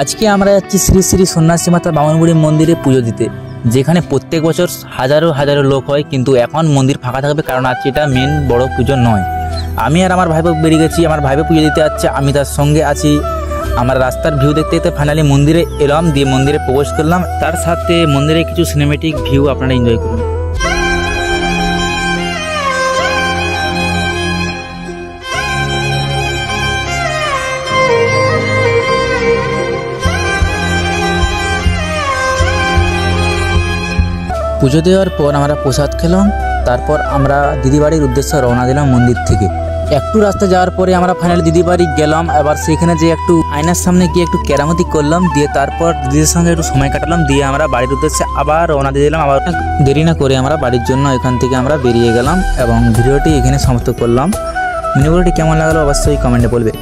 আজকে আমরা যাচ্ছি শ্রী শ্রী সন্ন্যাসী মাতা বামনবুড়ি মন্দিরে পুজো দিতে, যেখানে প্রত্যেক বছর হাজারো হাজারো লোক হয়, কিন্তু এখন মন্দির ফাঁকা থাকবে কারণ আজকে এটা মেন বড় পুজো নয়। আমি আর আমার ভাইপো বেরিয়ে গেছি, আমার ভাইপো পুজো দিতে যাচ্ছে, আমি তার সঙ্গে আছি। আমরা রাস্তার ভিউ দেখতে দেখতে ফাইনালি মন্দিরে এলাম, দিয়ে মন্দিরে প্রবেশ করলাম। তার সাথে মন্দিরে কিছু সিনেমেটিক ভিউ আপনারা এনজয় করুন। পুজো দেওয়ার পর আমরা প্রসাদ খেলাম, তারপর আমরা দিদি বাড়ির উদ্দেশ্যে রওনা দিলাম মন্দির থেকে। একটু রাস্তা যাওয়ার পরে আমরা ফাইনালি দিদি বাড়ি গেলাম, এবার সেখানে যে একটু আয়নার সামনে গিয়ে একটু কেরামতি করলাম, দিয়ে তারপর দিদির সঙ্গে একটু সময় কাটালাম, দিয়ে আমরা বাড়ির উদ্দেশ্যে আবার রওনা দিয়ে দিলাম। আবার দেরি না করে আমরা বাড়ির জন্য এখান থেকে আমরা বেরিয়ে গেলাম এবং ভিডিওটি এখানে সমাপ্ত করলাম। ভিডিওটি কেমন লাগলো অবশ্যই কমেন্টে বলবে।